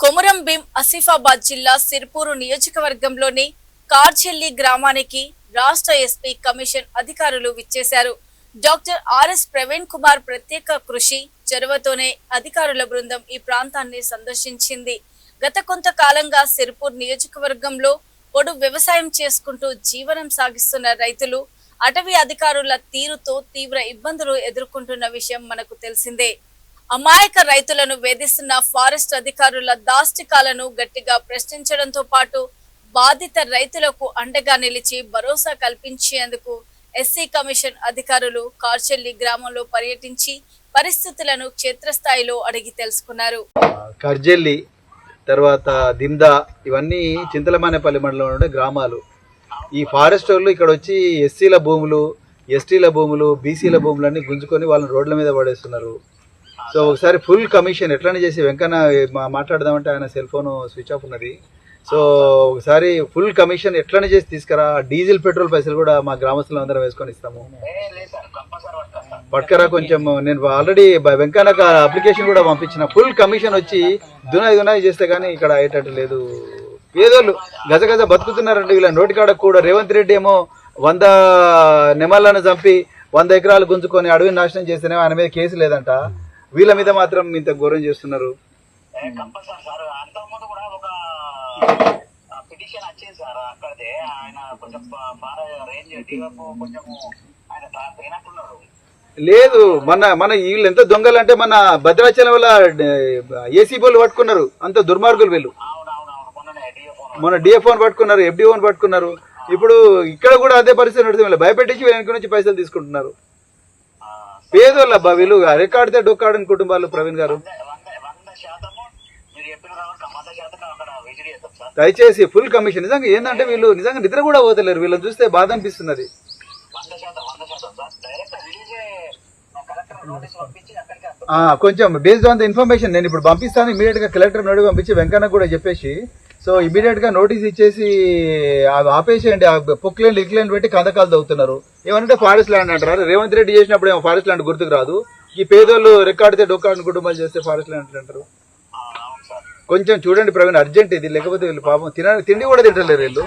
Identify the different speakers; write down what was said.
Speaker 1: కొమురం భీం ఆసిఫాబాద్ జిల్లా సిర్పూరు నియోజకవర్గంలోని కార్చెల్లి గ్రామానికి రాష్ట్ర ఎస్పీ కమిషన్ అధికారులు విచ్చేశారు. డాక్టర్ ఆర్ఎస్ ప్రవీణ్ కుమార్ ప్రత్యేక కృషి చొరవతోనే అధికారుల బృందం ఈ ప్రాంతాన్ని సందర్శించింది. గత కొంతకాలంగా సిర్పూర్ నియోజకవర్గంలో పొడు వ్యవసాయం చేసుకుంటూ జీవనం సాగిస్తున్న రైతులు అటవీ అధికారుల తీరుతో తీవ్ర ఇబ్బందులు ఎదుర్కొంటున్న విషయం మనకు తెలిసిందే. అమాయక రైతులను వేధిస్తున్న ఫారెస్ట్ అధికారుల దాష్టికాలను గట్టిగా ప్రశ్నించడంతో పాటు బాధిత రైతులకు అండగా నిలిచి భరోసా కల్పించేందుకు ఎస్సీ కమిషన్ అధికారులు కార్చెల్లి గ్రామంలో పర్యటించి పరిస్థితులను క్షేత్రస్థాయిలో అడిగి తెలుసుకున్నారు.
Speaker 2: కార్చెల్లి తర్వాత దిందా ఇవన్నీ చింతలమానేపల్లి మండలంలో ఉండే గ్రామాలు. ఈ ఫారెస్ట్ వాళ్ళు ఇక్కడ వచ్చి ఎస్సీల భూములు, ఎస్టీల భూములు, బీసీల భూములన్నీ గుంజుకొని వాళ్ళని రోడ్ల మీద పడేస్తున్నారు. సో ఒకసారి ఫుల్ కమిషన్ ఎట్లనే చేసి వెంకన్న మాట్లాడదామంటే ఆయన సెల్ ఫోన్ స్విచ్ ఆఫ్ ఉన్నది. సో ఒకసారి ఫుల్ కమిషన్ ఎట్లనే చేసి తీసుకురా. డీజిల్ పెట్రోల్ పైసలు కూడా మా గ్రామస్తులు అందరం వేసుకొని ఇస్తాము. పట్టుకరా కొంచెం. నేను ఆల్రెడీ వెంకన్నకు అప్లికేషన్ కూడా పంపించిన. ఫుల్ కమిషన్ వచ్చి దునాయి చేస్తే కానీ ఇక్కడ అయ్యేటట్టు లేదు. పేదోళ్ళు గజగజ బతుకుతున్నారంటే వీళ్ళ నోటికాడ కూడా. రేవంత్ రెడ్డి ఏమో 100 నెమళ్లను చంపి 100 ఎకరాలు గుంజుకొని అడవిని నాశనం చేస్తేనే ఆయన మీద కేసు లేదంట. వీళ్ళ మీద మాత్రం ఇంత ఘోరం చేస్తున్నారు. లేదు మన వీళ్ళు ఎంత దొంగలు అంటే మన భద్రాచలం వల్ల ఏసీబీలు పట్టుకున్నారు. అంత దుర్మార్గులు వీళ్ళు. మన డిఎఫ్ఓని పట్టుకున్నారు, ఎఫ్డిఓని పట్టుకున్నారు. ఇప్పుడు ఇక్కడ కూడా అదే పరిస్థితి నడుస్తుంది. భయపెట్టించి వెనక నుంచి పైసలు తీసుకుంటున్నారు. పేదోళ్ళ అబ్బా వీళ్ళు. రికార్డితే డొక్కాడని కుటుంబాలు. ప్రవీణ్ గారు దయచేసి ఫుల్ కమిషన్. నిజంగా ఏంటంటే వీళ్ళు నిజంగా నిద్ర కూడా పోతలేరు. వీళ్ళని చూస్తే బాధ అనిపిస్తున్నది. కొంచెం బేస్డ్ ఆన్ ద ఇన్ఫర్మేషన్ నేను ఇప్పుడు పంపిస్తాను. ఇమీడియట్ గా కలెక్టర్ నోటీస్ పంపించి వెంకన్న కూడా చెప్పేసి సో ఇమీడియట్ గా నోటీస్ ఇచ్చేసి ఆపేసేయండి. పొక్లైన్ లిక్లైన్ పెట్టి కందకాలు తవ్వుతున్నారు. ఏమంటే ఫారెస్ట్ ల్యాండ్ అంటారు. రేవంత్ రెడ్డి చేసినప్పుడు ఏమో ఫారెస్ట్ ల్యాండ్ గుర్తుకు రాదు. ఈ పేదోళ్ళు రికార్డితే డొక్కాడిని కుటుంబాలు చేస్తే ఫారెస్ట్ ల్యాండ్ అంటారు. కొంచెం చూడండి ప్రవీణ్, అర్జెంట్ ఇది. లేకపోతే వీళ్ళు పాపం తిండి కూడా తింటలేరు వీళ్ళు.